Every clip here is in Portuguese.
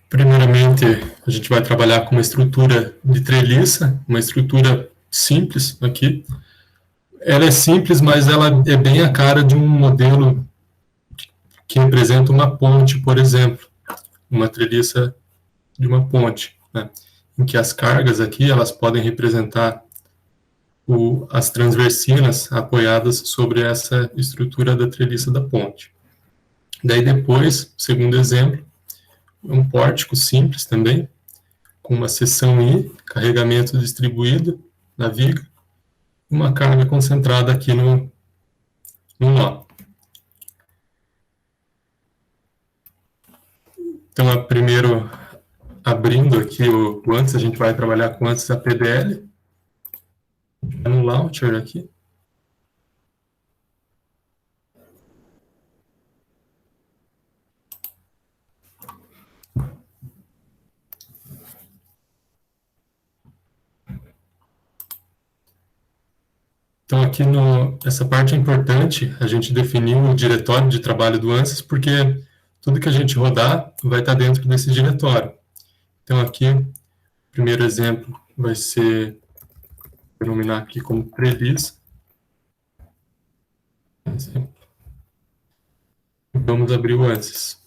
Primeiramente, a gente vai trabalhar com uma estrutura de treliça, uma estrutura simples aqui. Ela é simples, mas ela é bem a cara de um modelo que representa uma ponte, por exemplo, uma treliça de uma ponte, né? Em que as cargas aqui elas podem representar as transversinas apoiadas sobre essa estrutura da treliça da ponte. Daí depois, segundo exemplo, um pórtico simples também, com uma seção I, carregamento distribuído na viga, uma carga concentrada aqui no nó. Então, primeiro, abrindo aqui o antes, a gente vai trabalhar com antes da PDL, no launcher aqui. Então, aqui essa parte é importante, a gente definir o diretório de trabalho do ANSYS, porque tudo que a gente rodar vai estar dentro desse diretório. Então, aqui, o primeiro exemplo vai ser, denominar aqui como treliça. Vamos abrir o ANSYS.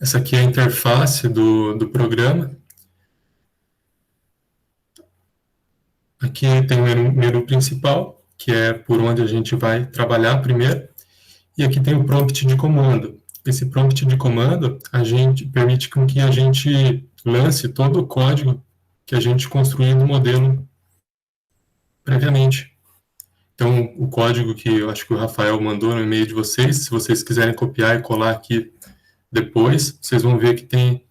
Essa aqui é a interface do programa. Aqui tem o menu principal, que é por onde a gente vai trabalhar primeiro. E aqui tem o prompt de comando. Esse prompt de comando permite com que a gente lance todo o código que a gente construiu no modelo previamente. Então, o código que eu acho que o Rafael mandou no e-mail de vocês, se vocês quiserem copiar e colar aqui depois, vocês vão ver que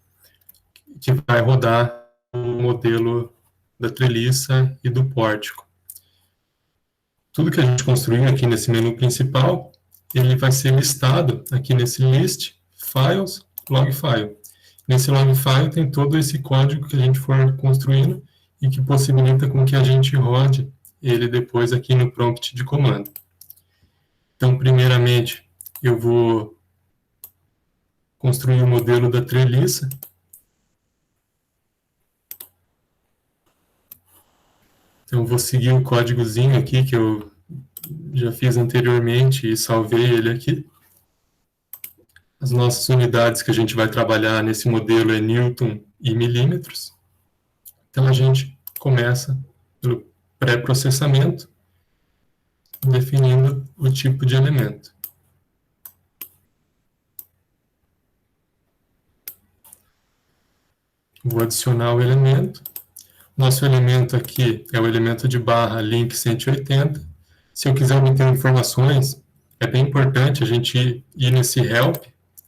vai rodar o modelo da treliça e do pórtico. Tudo que a gente construiu aqui nesse menu principal, ele vai ser listado aqui nesse list, files, log file. Nesse log file tem todo esse código que a gente for construindo e que possibilita com que a gente rode ele depois aqui no prompt de comando. Então, primeiramente, eu vou construir o modelo da treliça. Então, eu vou seguir o códigozinho aqui que eu já fiz anteriormente e salvei ele aqui. As nossas unidades que a gente vai trabalhar nesse modelo é Newton e milímetros. Então, a gente começa pelo pré-processamento, definindo o tipo de elemento. Vou adicionar o elemento. Nosso elemento aqui é o elemento de barra link 180. Se eu quiser obter informações, é bem importante a gente ir nesse help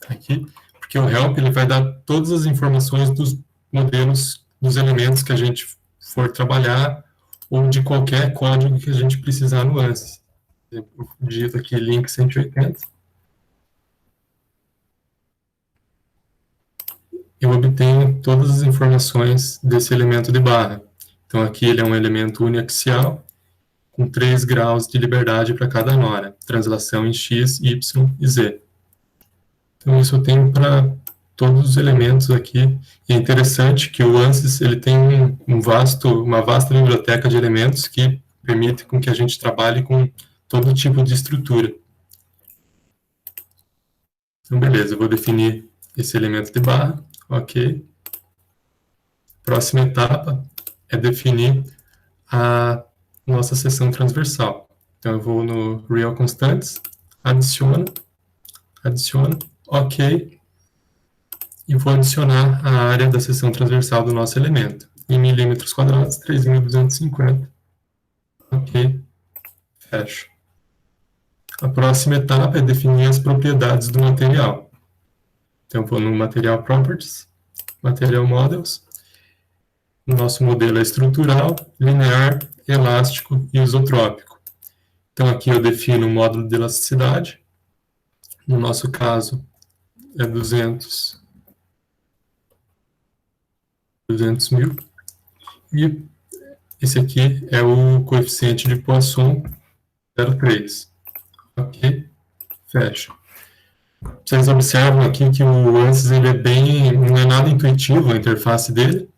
aqui, porque o help ele vai dar todas as informações dos modelos, dos elementos que a gente for trabalhar, ou de qualquer código que a gente precisar no ANSYS. Eu digito aqui link 180. Eu obtenho todas as informações desse elemento de barra. Então, aqui ele é um elemento uniaxial, com 3 graus de liberdade para cada nora, translação em x, y e z. Então, isso eu tenho para todos os elementos aqui. E é interessante que o ANSYS ele tem uma vasta biblioteca de elementos que permite com que a gente trabalhe com todo tipo de estrutura. Então, beleza, eu vou definir esse elemento de barra. Ok. Próxima etapa é definir a nossa seção transversal. Então, eu vou no Real Constants, adiciono, ok, e vou adicionar a área da seção transversal do nosso elemento. Em milímetros quadrados, 3.250. Ok, fecho. A próxima etapa é definir as propriedades do material. Então, vou no Material Properties, Material Models. O nosso modelo é estrutural, linear, elástico e isotrópico. Então, aqui eu defino o módulo de elasticidade. No nosso caso, é 200 mil. E esse aqui é o coeficiente de Poisson 0,3. Ok? fecho. Vocês observam aqui que o ANSYS ele não é nada intuitivo a interface dele,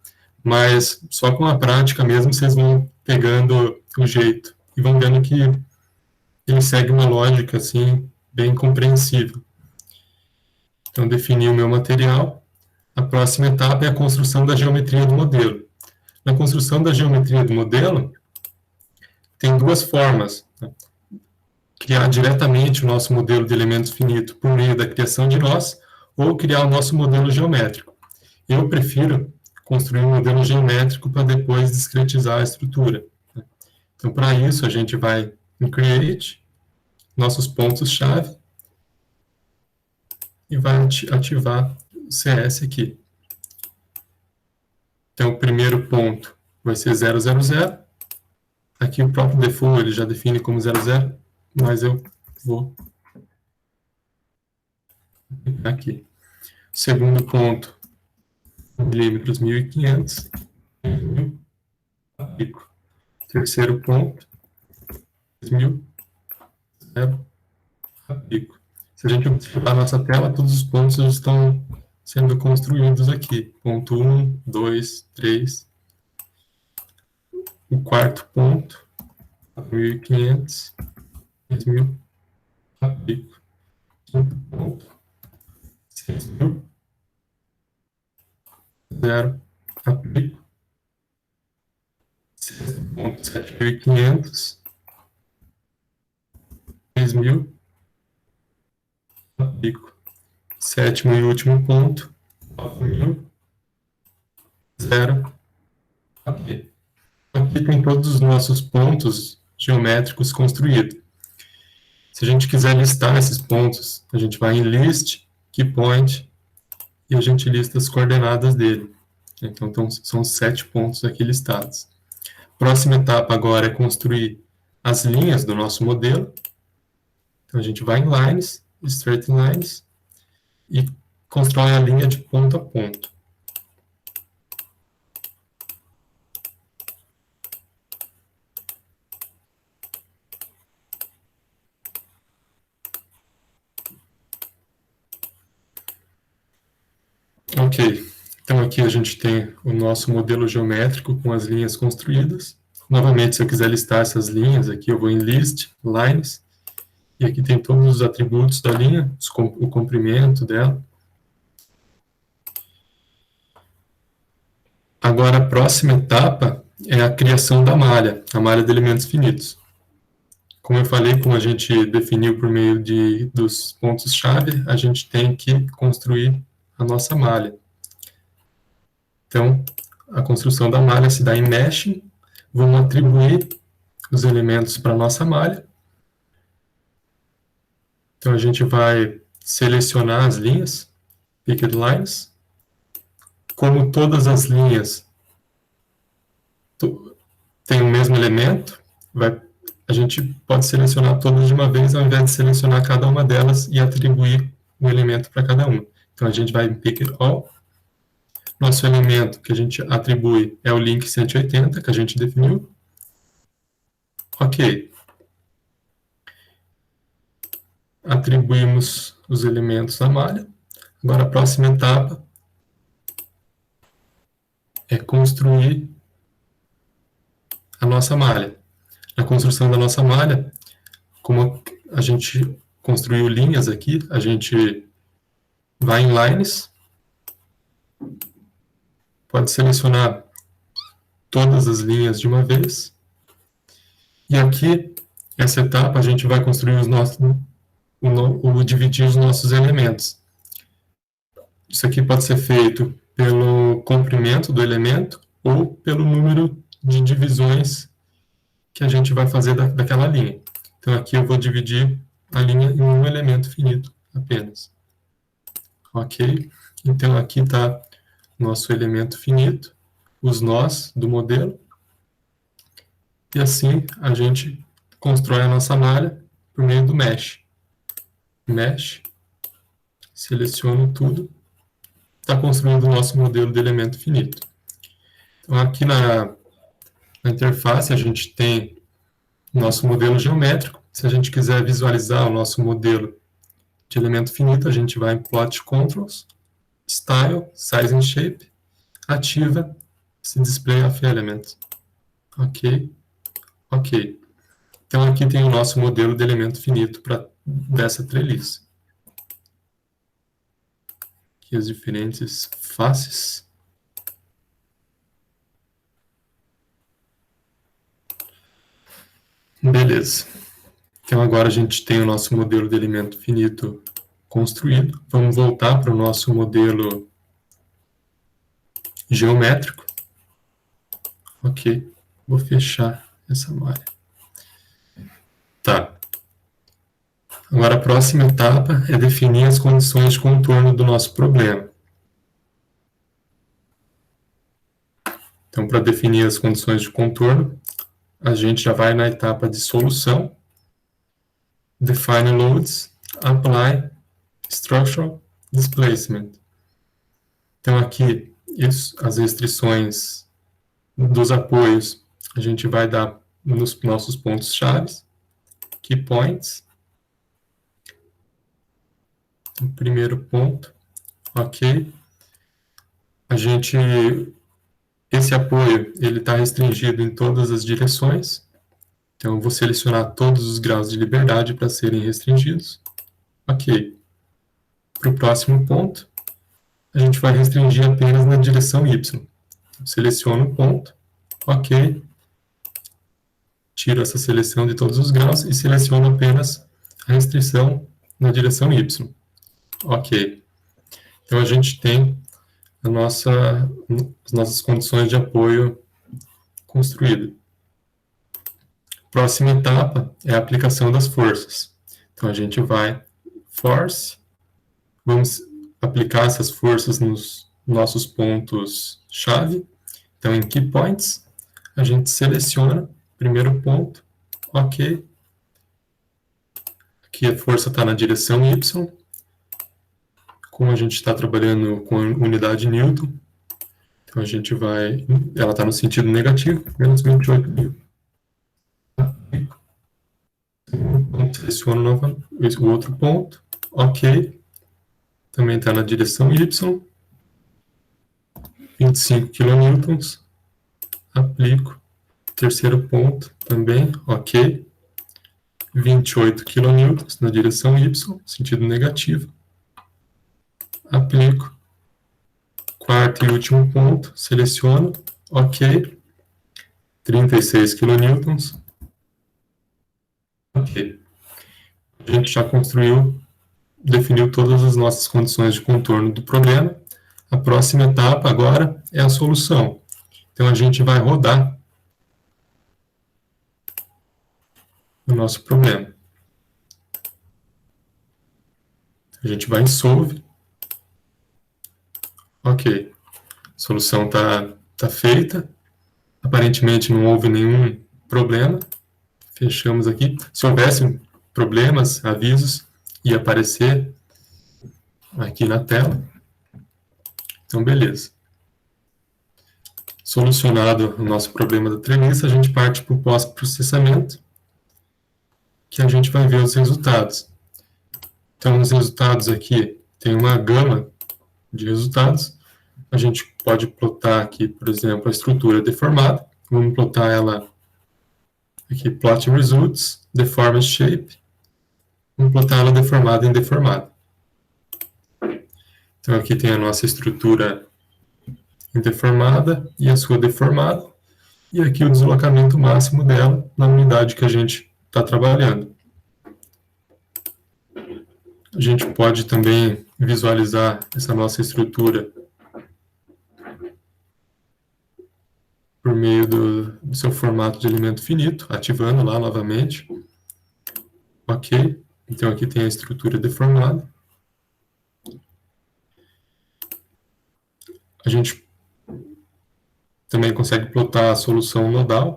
mas só com a prática mesmo vocês vão pegando o jeito e vão vendo que ele segue uma lógica assim bem compreensível. Então defini o meu material. A próxima etapa é a construção da geometria do modelo. Na construção da geometria do modelo tem duas formas, né? Criar diretamente o nosso modelo de elementos finito por meio da criação de nós, ou criar o nosso modelo geométrico. Eu prefiro construir um modelo geométrico para depois discretizar a estrutura. Então, para isso, a gente vai em Create, nossos pontos-chave, e vai ativar o CS aqui. Então, o primeiro ponto vai ser 000. Aqui o próprio default ele já define como 00, mas eu vou aqui. Segundo ponto, milímetros 1500. Aplico. Terceiro ponto, 2000. Aplico. Se a gente observar a nossa tela, todos os pontos estão sendo construídos aqui. Ponto 1, 2, 3. O quarto ponto, 1500, 3000. Aplico. Quinto ponto, 6000. 0. Aplico. Sexto ponto, 7500. 3000. Aplico. Sétimo e último ponto, 9000. 0. Ok. Aqui tem todos os nossos pontos geométricos construídos. Se a gente quiser listar esses pontos, a gente vai em List, Keypoint, e a gente lista as coordenadas dele. Então são 7 pontos aqui listados. Próxima etapa agora é construir as linhas do nosso modelo. Então a gente vai em Lines, Straight Lines, e constrói a linha de ponto a ponto. Ok, então aqui a gente tem o nosso modelo geométrico com as linhas construídas. Novamente, se eu quiser listar essas linhas, aqui eu vou em List, Lines, e aqui tem todos os atributos da linha, o comprimento dela. Agora, a próxima etapa é a criação da malha, a malha de elementos finitos. Como eu falei, como a gente definiu por meio dos pontos-chave, a gente tem que construir a nossa malha. Então, a construção da malha se dá em Meshing, vamos atribuir os elementos para a nossa malha. Então, a gente vai selecionar as linhas, Picked Lines. Como todas as linhas têm o mesmo elemento, a gente pode selecionar todas de uma vez, ao invés de selecionar cada uma delas e atribuir um elemento para cada uma. Então, a gente vai em Picked All. Nosso elemento que a gente atribui é o link 180, que a gente definiu. Ok. Atribuímos os elementos à malha. Agora, a próxima etapa é construir a nossa malha. Na construção da nossa malha, como a gente construiu linhas aqui, a gente vai em Lines, pode selecionar todas as linhas de uma vez, e aqui, essa etapa, a gente vai construir dividir os nossos elementos. Isso aqui pode ser feito pelo comprimento do elemento ou pelo número de divisões que a gente vai fazer daquela linha. Então, aqui eu vou dividir a linha em um elemento finito apenas. Ok? Então, aqui está nosso elemento finito, os nós do modelo, e assim a gente constrói a nossa malha por meio do Mesh. Mesh, seleciono tudo, está construindo o nosso modelo de elemento finito. Então, aqui na interface a gente tem o nosso modelo geométrico. Se a gente quiser visualizar o nosso modelo de elemento finito, a gente vai em Plot Controls, Style, Size and Shape, ativa esse Display of Elements. Ok, ok. Então aqui tem o nosso modelo de elemento finito dessa treliça. Aqui as diferentes faces. Beleza. Então agora a gente tem o nosso modelo de elemento finito construído. Vamos voltar para o nosso modelo geométrico. Ok, vou fechar essa malha. Tá. Agora a próxima etapa é definir as condições de contorno do nosso problema. Então, para definir as condições de contorno, a gente já vai na etapa de solução, Define Loads, Apply Structural Displacement. Então, aqui, as restrições dos apoios, a gente vai dar nos nossos pontos-chave, Key Points. Então, primeiro ponto, ok. Esse apoio ele está restringido em todas as direções. Então, eu vou selecionar todos os graus de liberdade para serem restringidos. Ok. Para o próximo ponto, a gente vai restringir apenas na direção Y. Seleciono o ponto. Ok. Tiro essa seleção de todos os graus e seleciono apenas a restrição na direção Y. Ok. Então, a gente tem as nossas condições de apoio construídas. Próxima etapa é a aplicação das forças. Então, a gente vai Force, vamos aplicar essas forças nos nossos pontos-chave. Então, em Key Points, a gente seleciona o primeiro ponto, ok. Aqui a força está na direção Y. Como a gente está trabalhando com unidade Newton, então a gente vai, ela está no sentido negativo, menos 28 mil. Seleciono novamente o outro ponto, ok, também está na direção Y, 25 kN, aplico, terceiro ponto também, ok, 28 kN na direção Y, sentido negativo, aplico, quarto e último ponto, seleciono, ok, 36 kN, ok. A gente já definiu todas as nossas condições de contorno do problema. A próxima etapa agora é a solução. Então, a gente vai rodar o nosso problema. A gente vai em Solve. Ok. A solução tá feita. Aparentemente, não houve nenhum problema. Fechamos aqui. Se houvesse problemas, avisos, ia aparecer aqui na tela. Então, beleza. Solucionado o nosso problema da treliça, a gente parte para o pós-processamento, que a gente vai ver os resultados. Então, os resultados aqui, tem uma gama de resultados. A gente pode plotar aqui, por exemplo, a estrutura deformada. Vamos plotar ela aqui, Plot Results, Deformed Shape. Vamos plotar ela deformada em deformada. Então, aqui tem a nossa estrutura deformada e a sua deformada. E aqui o deslocamento máximo dela na unidade que a gente está trabalhando. A gente pode também visualizar essa nossa estrutura por meio do seu formato de elemento finito, ativando lá novamente. Ok. Então, aqui tem a estrutura deformada. A gente também consegue plotar a solução nodal.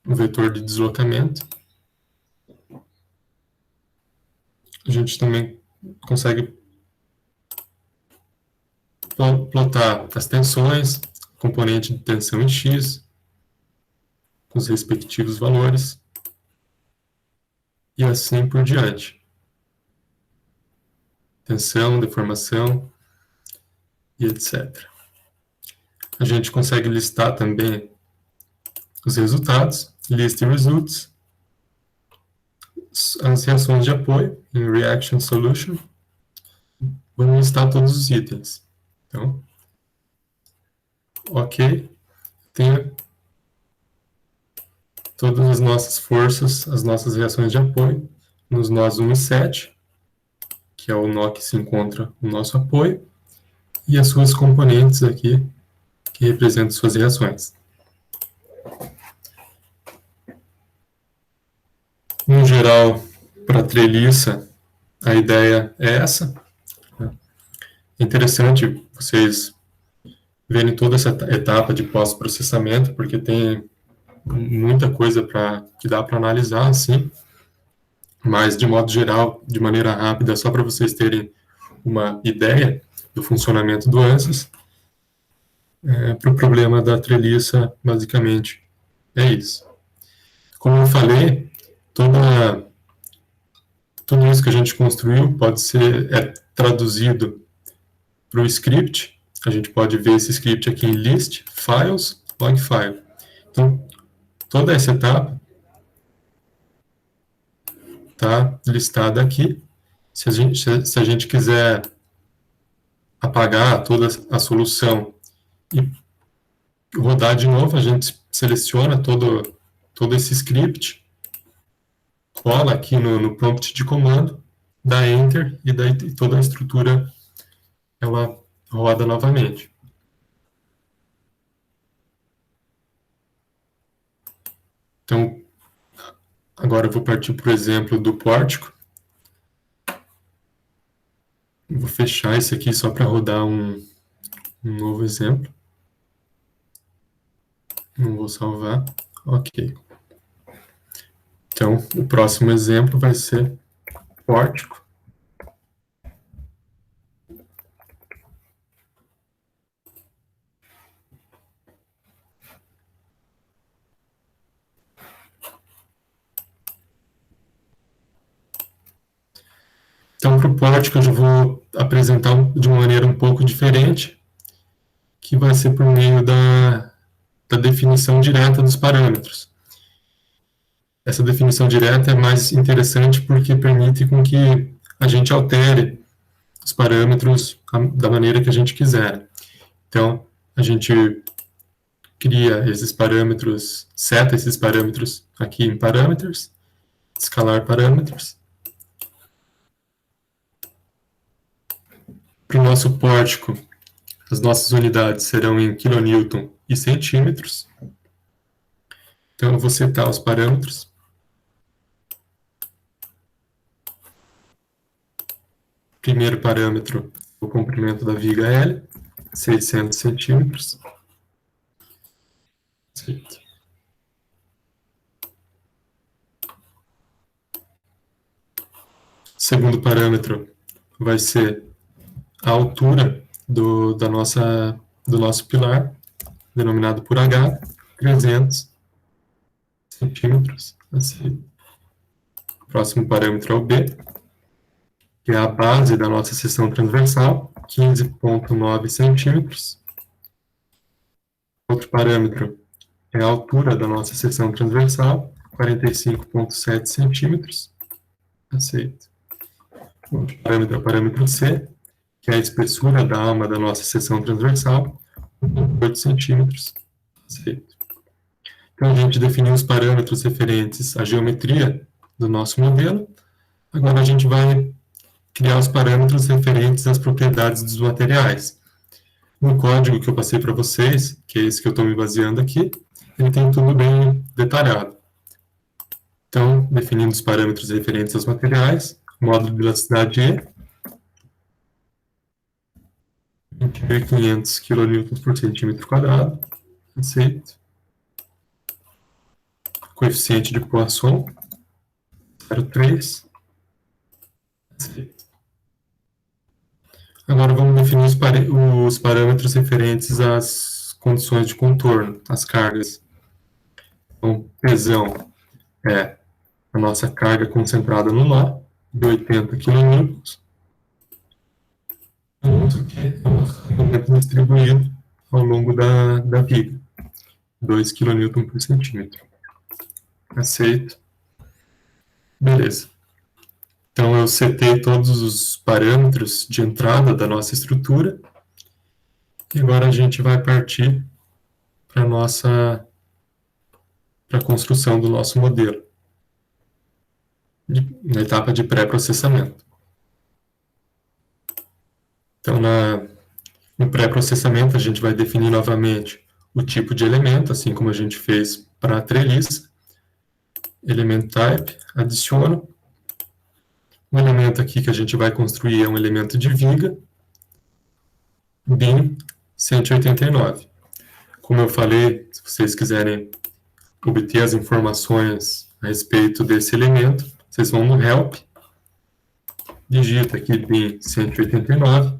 O vetor de deslocamento. A gente também consegue plotar as tensões, componente de tensão em X, com os respectivos valores. e assim por diante. Tensão, deformação e etc. A gente consegue listar também os resultados, list results, as reações de apoio em reaction solution. Vamos listar todos os itens. Então, ok, tem todas as nossas forças, as nossas reações de apoio nos nós 1 e 7, que é o nó que se encontra no nosso apoio, e as suas componentes aqui, que representam suas reações. No geral, para treliça, a ideia é essa. É interessante vocês verem toda essa etapa de pós-processamento, porque tem muita coisa que dá para analisar, assim, mas de modo geral, de maneira rápida, só para vocês terem uma ideia do funcionamento do ANSYS, para o problema da treliça, basicamente, é isso. Como eu falei, tudo isso que a gente construiu pode ser traduzido para o script. A gente pode ver esse script aqui em list, files, log file. Então, toda essa etapa está listada aqui. Se a gente quiser apagar toda a solução e rodar de novo, a gente seleciona todo esse script, cola aqui no prompt de comando, dá Enter, e daí toda a estrutura ela roda novamente. Então, agora eu vou partir para o exemplo do pórtico. Vou fechar esse aqui só para rodar um novo exemplo. Não vou salvar. Ok. Então, o próximo exemplo vai ser pórtico. Então, para o pórtico, eu já vou apresentar de uma maneira um pouco diferente, que vai ser por meio da definição direta dos parâmetros. Essa definição direta é mais interessante porque permite com que a gente altere os parâmetros da maneira que a gente quiser. Então, a gente cria esses parâmetros, seta esses parâmetros aqui em parameters, escalar parâmetros. Para o nosso pórtico, as nossas unidades serão em kN e centímetros. Então, eu vou setar os parâmetros. Primeiro parâmetro, o comprimento da viga L, 600 centímetros. Aceito. Segundo parâmetro vai ser a altura do nosso pilar, denominado por H, 300 centímetros. Assim. O próximo parâmetro é o B, que é a base da nossa seção transversal, 15,9 centímetros. Outro parâmetro é a altura da nossa seção transversal, 45,7 centímetros. Aceito. Outro parâmetro é o parâmetro C, que é a espessura da alma da nossa seção transversal, 8 centímetros. Aceito. Então, a gente definiu os parâmetros referentes à geometria do nosso modelo. Agora, a gente vai criar os parâmetros referentes às propriedades dos materiais. No código que eu passei para vocês, que é esse que eu estou me baseando aqui, ele tem tudo bem detalhado. Então, definindo os parâmetros referentes aos materiais, módulo de elasticidade E, 20.500 kN por centímetro quadrado, aceito. Coeficiente de Poisson, 0,3, aceito. Agora vamos definir os parâmetros referentes às condições de contorno, às cargas. Então, tesão é a nossa carga concentrada no nó, de 80 kN. Isso aqui é o nosso carregamento distribuído ao longo da viga, 2 kN por centímetro. Aceito. Beleza. Então, eu setei todos os parâmetros de entrada da nossa estrutura. E agora a gente vai partir para a construção do nosso modelo, na etapa de pré-processamento. Então, no pré-processamento, a gente vai definir novamente o tipo de elemento, assim como a gente fez para a treliça. Element type, adiciono. O elemento aqui que a gente vai construir é um elemento de viga, bin 189. Como eu falei, se vocês quiserem obter as informações a respeito desse elemento, vocês vão no help, digita aqui bin 189,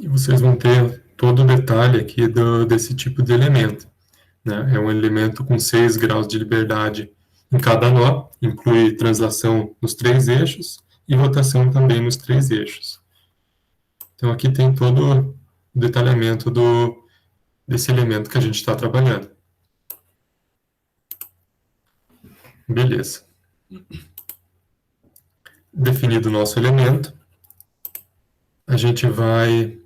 e vocês vão ter todo o detalhe aqui desse tipo de elemento. Né? É um elemento com 6 graus de liberdade em cada nó, inclui translação nos 3 eixos e rotação também nos 3 eixos. Então aqui tem todo o detalhamento desse elemento que a gente está trabalhando. Beleza. Definido o nosso elemento, a gente vai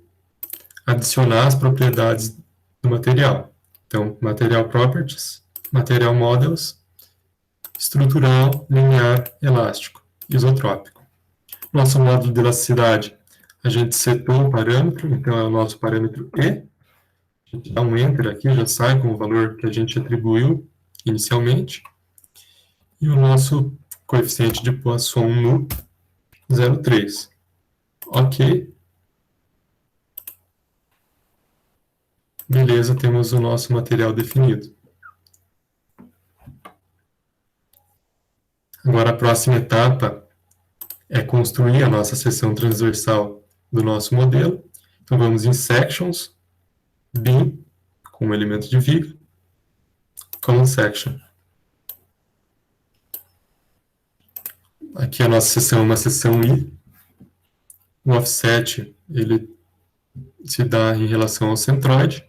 adicionar as propriedades do material. Então, material properties, material models, estrutural, linear, elástico, isotrópico. Nosso módulo de elasticidade, a gente setou o parâmetro, então é o nosso parâmetro E. A gente dá um Enter aqui, já sai com o valor que a gente atribuiu inicialmente. E o nosso coeficiente de Poisson nu, 0,3. Ok. Beleza, temos o nosso material definido. Agora a próxima etapa é construir a nossa seção transversal do nosso modelo. Então vamos em Sections, Bin, com o elemento de viga, Column Section. Aqui a nossa seção é uma seção I. O offset, ele se dá em relação ao centroide.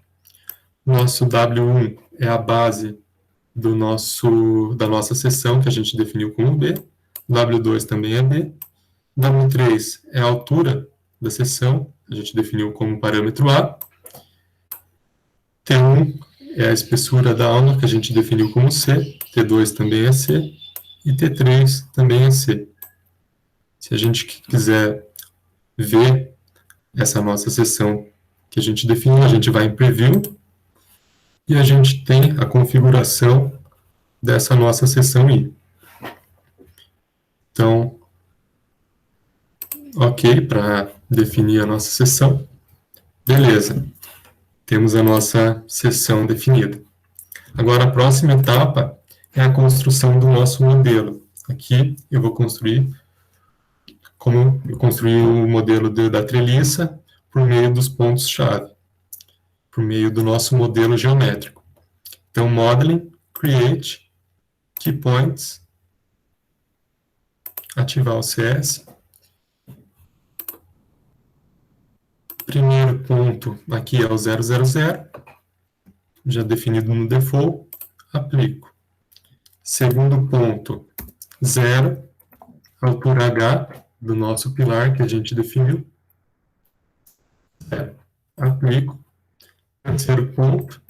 Nosso W1 é a base da nossa seção, que a gente definiu como B. W2 também é B. W3 é a altura da seção, a gente definiu como parâmetro A. T1 é a espessura da aula, que a gente definiu como C. T2 também é C. E T3 também é C. Se a gente quiser ver essa nossa seção que a gente definiu, a gente vai em Preview e a gente tem a configuração dessa nossa seção I. Então, ok, para definir a nossa seção. Beleza, temos a nossa seção definida. Agora, a próxima etapa é a construção do nosso modelo. Aqui eu vou construir, como eu construí o modelo da treliça, por meio dos pontos-chave, por meio do nosso modelo geométrico. Então, Modeling, Create, Key Points, ativar o CS. Primeiro ponto aqui é o 000, já definido no default, aplico. Segundo ponto, 0, altura H do nosso pilar que a gente definiu. Aplico. Terceiro ponto,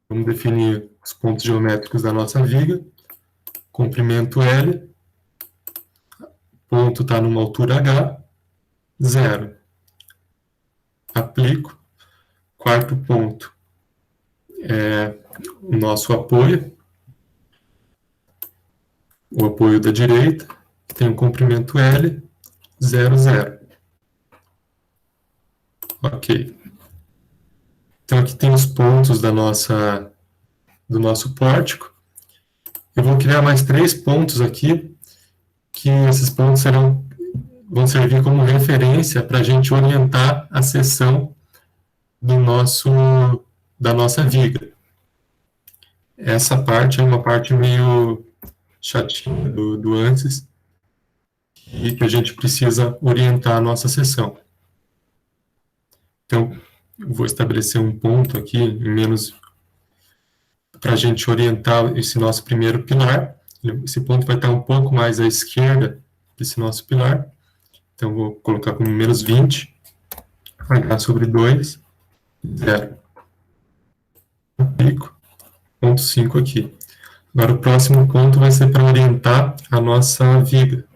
vamos definir os pontos geométricos da nossa viga. Comprimento L, ponto está numa altura H, 0. Aplico. Quarto ponto é o nosso apoio, o apoio da direita, que tem um comprimento L, 0,0. Ok. Então aqui tem os pontos do nosso pórtico. Eu vou criar mais 3 pontos aqui, que esses pontos vão servir como referência para a gente orientar a seção do nosso da nossa viga. Essa parte é uma parte meio chatinha do ANSYS, e que a gente precisa orientar a nossa sessão. Então, eu vou estabelecer um ponto aqui, em menos, para a gente orientar esse nosso primeiro pilar. Esse ponto vai estar um pouco mais à esquerda desse nosso pilar. Então, vou colocar como menos 20, H sobre 2, 0. Aplico, ponto 5 aqui. Agora, o próximo ponto vai ser para orientar a nossa viga.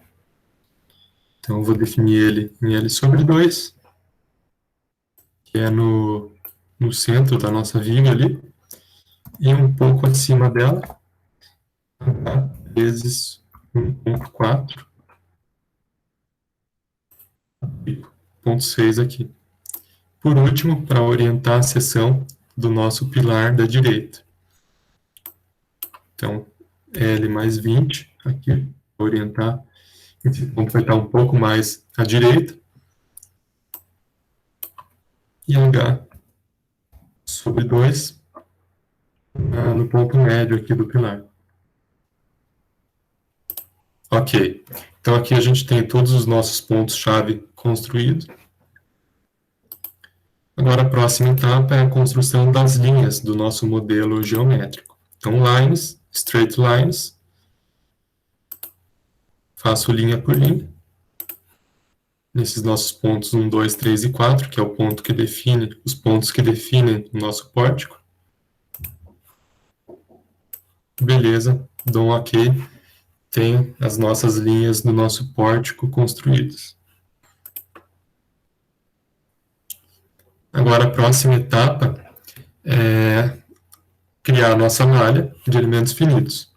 Então, eu vou definir ele em L sobre 2, que é no centro da nossa viga ali, e um pouco acima dela, H vezes 1,4, ponto 6 aqui. Por último, para orientar a seção do nosso pilar da direita. Então, L mais 20, aqui, orientar. Esse ponto vai estar um pouco mais à direita. E H sobre 2 no ponto médio aqui do pilar. Ok. Então, aqui a gente tem todos os nossos pontos-chave construídos. Agora, a próxima etapa é a construção das linhas do nosso modelo geométrico. Então, lines, straight lines, faço linha por linha. Nesses nossos pontos 1, 2, 3 e 4, que é o ponto que define, os pontos que definem o nosso pórtico. Beleza, dou um OK. Tem as nossas linhas do nosso pórtico construídas. Agora, a próxima etapa é criar a nossa malha de elementos finitos.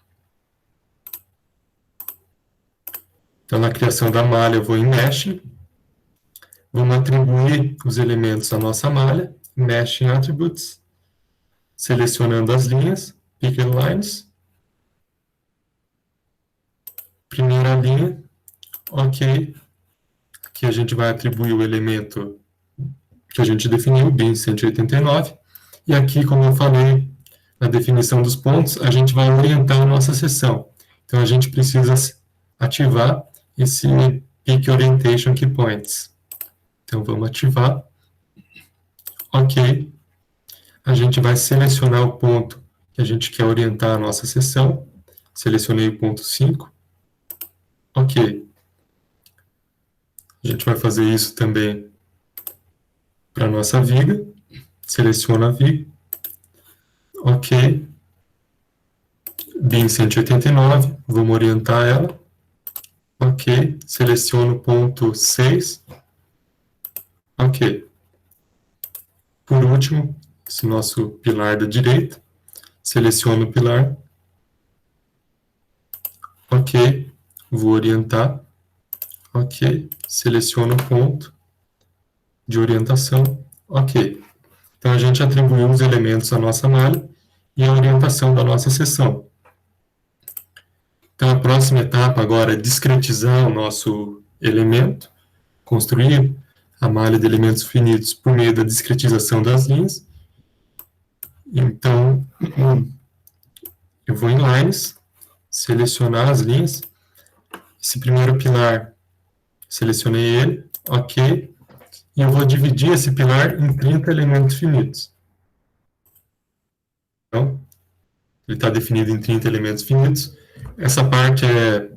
Então, na criação da malha, eu vou em Meshing. Vamos atribuir os elementos à nossa malha, Meshing Attributes, selecionando as linhas, Picked Lines. Primeira linha, OK. Aqui a gente vai atribuir o elemento que a gente definiu, BIM 189. E aqui, como eu falei, na definição dos pontos, a gente vai orientar a nossa seção. Então, a gente precisa ativar esse Pick Orientation Key Points. Então, vamos ativar. OK. A gente vai selecionar o ponto que a gente quer orientar a nossa seção. Selecionei o ponto 5. OK. A gente vai fazer isso também para a nossa viga. Seleciona a viga. OK. BIM 189, vamos orientar ela. OK. Seleciono o ponto 6. OK. Por último, esse nosso pilar da direita. Seleciono o pilar. OK. Vou orientar. OK. Seleciono o ponto de orientação. OK. Então, a gente atribuiu os elementos à nossa malha e a orientação da nossa seção. Então, a próxima etapa agora é discretizar o nosso elemento, construir a malha de elementos finitos por meio da discretização das linhas. Então, eu vou em Lines, selecionar as linhas. Esse primeiro pilar, selecionei ele, OK. E eu vou dividir esse pilar em 30 elementos finitos. Então, ele está definido em 30 elementos finitos. Essa parte é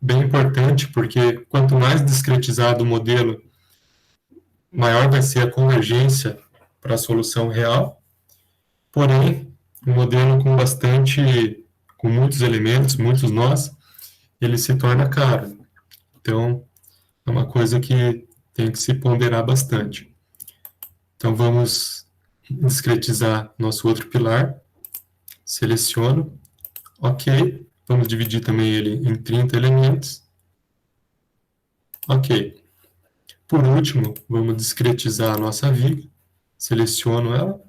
bem importante, porque quanto mais discretizado o modelo, maior vai ser a convergência para a solução real. Porém, um modelo com muitos elementos, muitos nós, ele se torna caro. Então, é uma coisa que tem que se ponderar bastante. Então, vamos discretizar nosso outro pilar. Seleciono. OK. Vamos dividir também ele em 30 elementos. OK. Por último, vamos discretizar a nossa viga. Seleciono ela.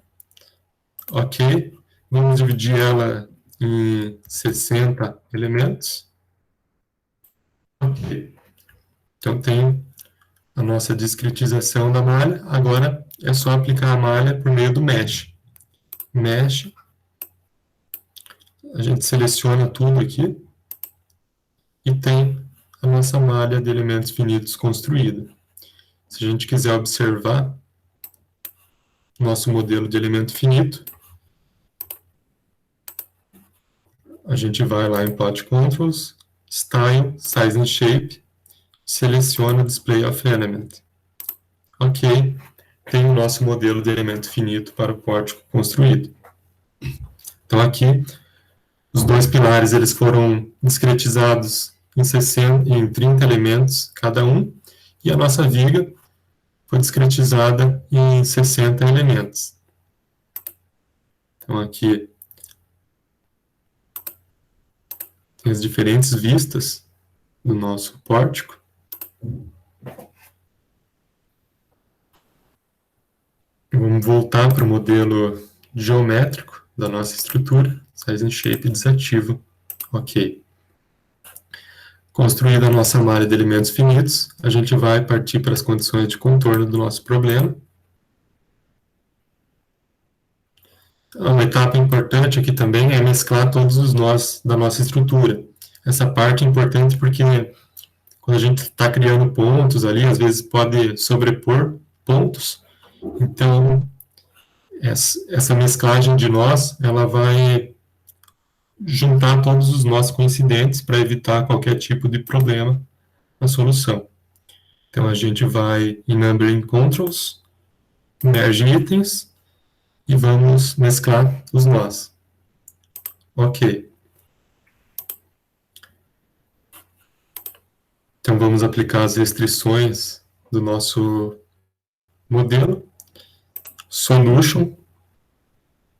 OK. Vamos dividir ela em 60 elementos. OK. Então, tem a nossa discretização da malha. Agora, é só aplicar a malha por meio do Mesh. Mesh, a gente seleciona tudo aqui e tem a nossa malha de elementos finitos construída. Se a gente quiser observar nosso modelo de elemento finito, a gente vai lá em Plot Controls, Style, Size and Shape, seleciona Display of Element. Ok, tem o nosso modelo de elemento finito para o pórtico construído. Então aqui, os dois pilares eles foram discretizados em 30 elementos cada um, e a nossa viga foi discretizada em 60 elementos. Então aqui tem as diferentes vistas do nosso pórtico. Vamos voltar para o modelo geométrico da nossa estrutura. Size and Shape desativo. Ok. Construída a nossa malha de elementos finitos, a gente vai partir para as condições de contorno do nosso problema. Uma etapa importante aqui também é mesclar todos os nós da nossa estrutura. Essa parte é importante porque quando a gente está criando pontos ali, às vezes pode sobrepor pontos. Então, essa mesclagem de nós, ela vai juntar todos os nós coincidentes para evitar qualquer tipo de problema na solução. Então, a gente vai em Numbering Controls, Merge Itens, e vamos mesclar os nós. Ok. Então, vamos aplicar as restrições do nosso modelo. Solution,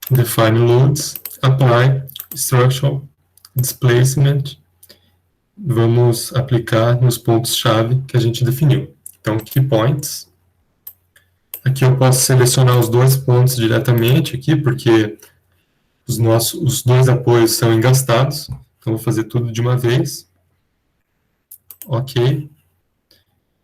Define Loads, Apply, Structural, Displacement. Vamos aplicar nos pontos-chave que a gente definiu. Então, Key Points. Aqui eu posso selecionar os dois pontos diretamente aqui, porque os dois apoios são engastados. Então, vou fazer tudo de uma vez. Ok.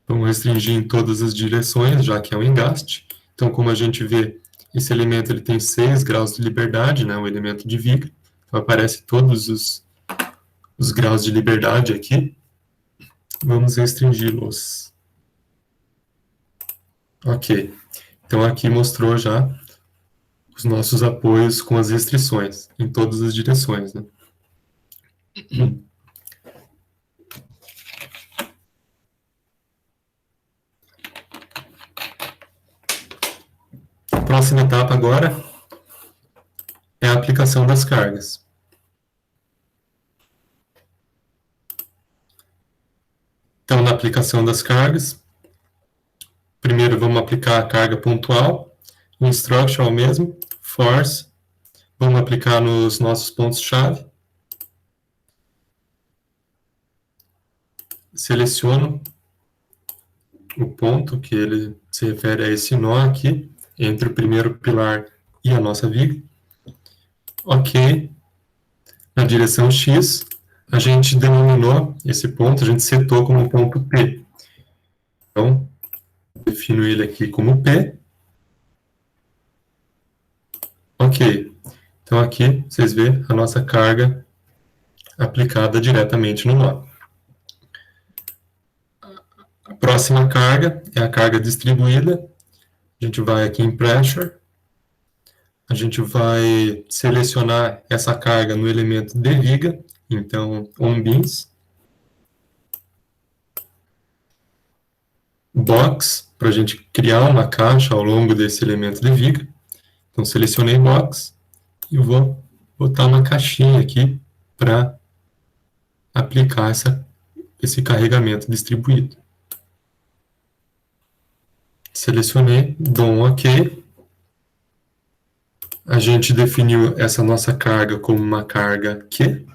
Vamos restringir em todas as direções, já que é um engaste. Então, como a gente vê, esse elemento ele tem 6 graus de liberdade, né, um elemento de viga. Então, aparece todos os graus de liberdade aqui. Vamos restringi-los. Ok. Então, aqui mostrou já os nossos apoios com as restrições, em todas as direções, né? A próxima etapa agora é a aplicação das cargas. Então, na aplicação das cargas, primeiro vamos aplicar a carga pontual, instructional mesmo, force, vamos aplicar nos nossos pontos-chave. Seleciono o ponto que ele se refere a esse nó aqui, entre o primeiro pilar e a nossa viga. Ok. Na direção X, a gente denominou esse ponto, a gente setou como ponto P. Então, defino ele aqui como P. Ok. Então, aqui, vocês veem a nossa carga aplicada diretamente no nó. A próxima carga é a carga distribuída. A gente vai aqui em Pressure. A gente vai selecionar essa carga no elemento de viga. Então, OnBeams. Box, para a gente criar uma caixa ao longo desse elemento de viga. Então, selecionei Box e vou botar uma caixinha aqui para aplicar esse carregamento distribuído. Selecionei, dou um OK. A gente definiu essa nossa carga como uma carga Q.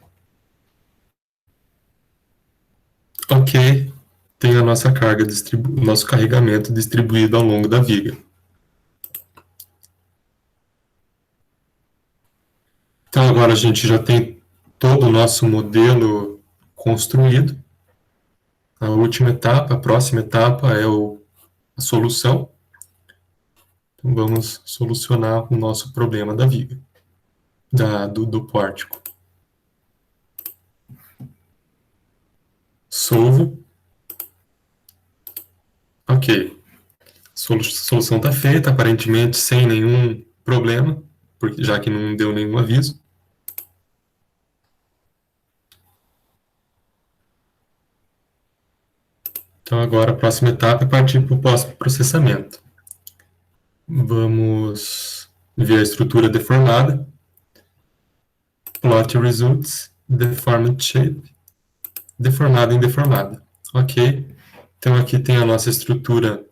Ok, tem a nossa carga, nosso carregamento distribuído ao longo da viga. Então, agora a gente já tem todo o nosso modelo construído. A última etapa, a próxima etapa é a solução. Então, vamos solucionar o nosso problema da viga. do pórtico. Solve. Ok. Solução está feita, aparentemente sem nenhum problema, porque já que não deu nenhum aviso. Então agora a próxima etapa é partir para o pós-processamento. Vamos ver a estrutura deformada. Plot results, deformed shape, deformada em deformada. Ok. Então aqui tem a nossa estrutura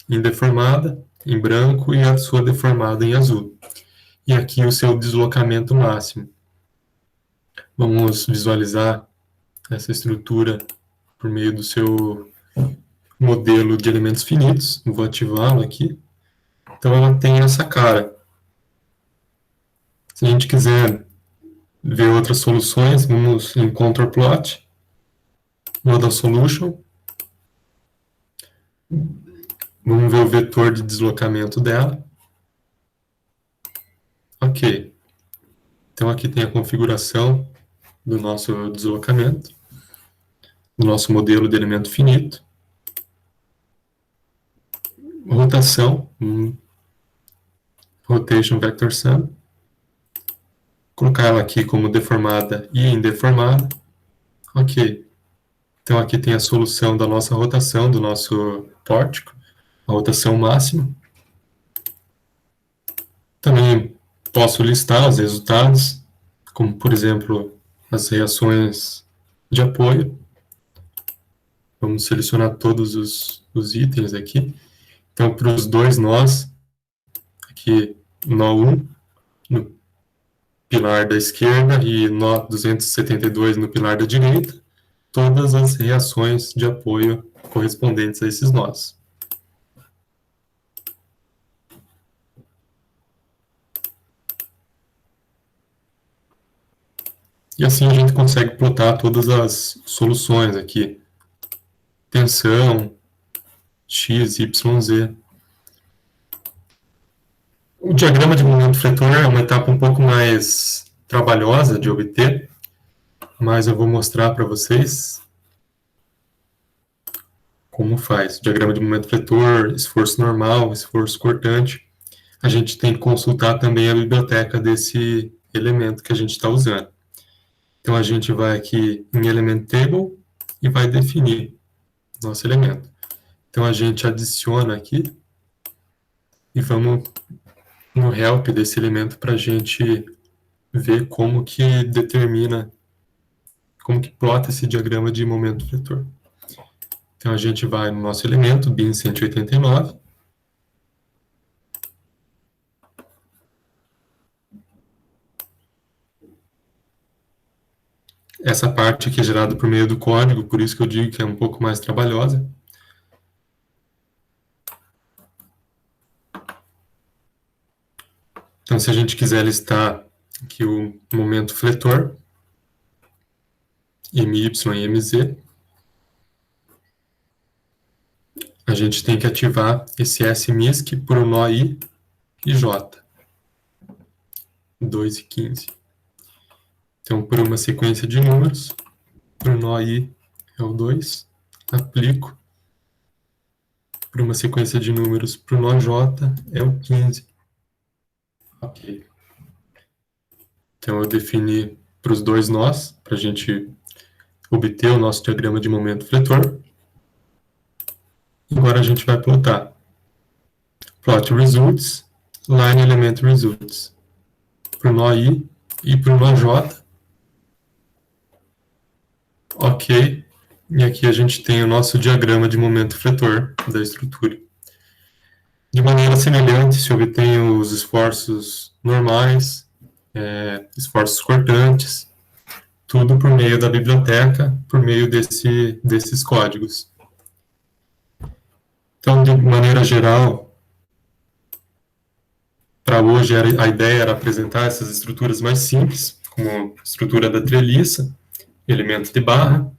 em deformada, em branco, e a sua deformada em azul. E aqui o seu deslocamento máximo. Vamos visualizar essa estrutura por meio do seu modelo de elementos finitos. Vou ativá-lo aqui. Então ela tem essa cara. Se a gente quiser ver outras soluções, vamos em Contour Plot, Model Solution. Vamos ver o vetor de deslocamento dela. Ok. Então aqui tem a configuração do nosso deslocamento, do nosso modelo de elemento finito. Rotação, Rotation Vector Sum. Colocar ela aqui como deformada e indeformada. Ok. Então aqui tem a solução da nossa rotação, do nosso pórtico, a rotação máxima. Também posso listar os resultados, como por exemplo as reações de apoio. Vamos selecionar todos os itens aqui. Então, para os dois nós, aqui nó 1 no pilar da esquerda e nó 272 no pilar da direita, todas as reações de apoio correspondentes a esses nós. E assim a gente consegue plotar todas as soluções aqui. Tensão, X, Y, Z. O diagrama de momento fletor é uma etapa um pouco mais trabalhosa de obter, mas eu vou mostrar para vocês como faz. Diagrama de momento fletor, esforço normal, esforço cortante. A gente tem que consultar também a biblioteca desse elemento que a gente está usando. Então, a gente vai aqui em Element Table e vai definir nosso elemento. Então, a gente adiciona aqui e vamos no help desse elemento para a gente ver como que determina, como que plota esse diagrama de momento fletor. Então, a gente vai no nosso elemento, bin 189. Essa parte aqui é gerada por meio do código, por isso que eu digo que é um pouco mais trabalhosa. Então, se a gente quiser listar aqui o momento fletor, MY e MZ, a gente tem que ativar esse SMISC por um nó I e J, 2 e 15. Então, por uma sequência de números, por nó I é o 2, aplico. Por uma sequência de números, por nó J é o 15. Ok. Então, eu defini para os dois nós, para a gente obter o nosso diagrama de momento fletor. Agora a gente vai plotar. Plot results, line element results. Para o nó I e para o nó J. Ok. E aqui a gente tem o nosso diagrama de momento fletor da estrutura. De maneira semelhante, se obtém os esforços normais, esforços cortantes, tudo por meio da biblioteca, por meio desses códigos. Então, de maneira geral, para hoje a ideia era apresentar essas estruturas mais simples, como a estrutura da treliça, elemento de barra,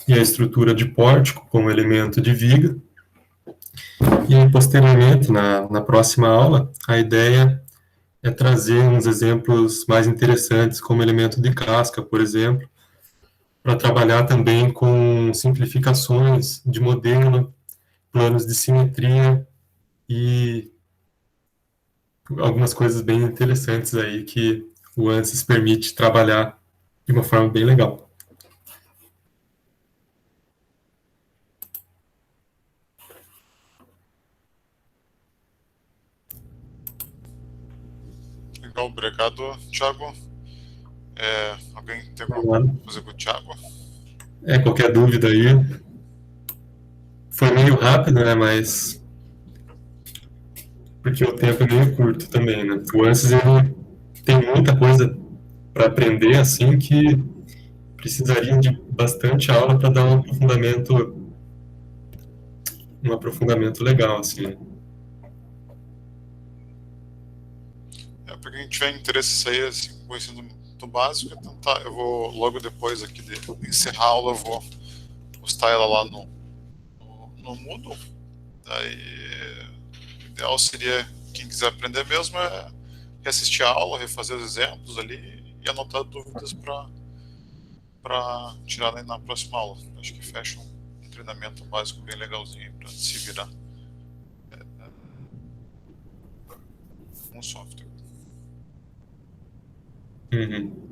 e a estrutura de pórtico como elemento de viga. E posteriormente, na próxima aula, a ideia é trazer uns exemplos mais interessantes, como elemento de casca, por exemplo, para trabalhar também com simplificações de modelo, planos de simetria e algumas coisas bem interessantes aí que o ANSYS permite trabalhar de uma forma bem legal. Legal, obrigado, Thiago. Alguém tem alguma coisa para fazer com o Thiago? Qualquer dúvida aí. Foi meio rápido, né? Mas porque o tempo é meio curto também, né? O ANSYS ele tem muita coisa para aprender, assim, que precisaria de bastante aula para dar um aprofundamento legal, assim. Para quem tiver interesse em sair assim, conhecendo do básico, eu vou logo depois aqui de encerrar a aula, eu vou postar ela lá no Moodle. Daí, o ideal seria, quem quiser aprender mesmo, é reassistir a aula, refazer os exemplos ali e anotar dúvidas para tirar na próxima aula. Acho que fecha um treinamento básico bem legalzinho para se virar com o software. Uhum.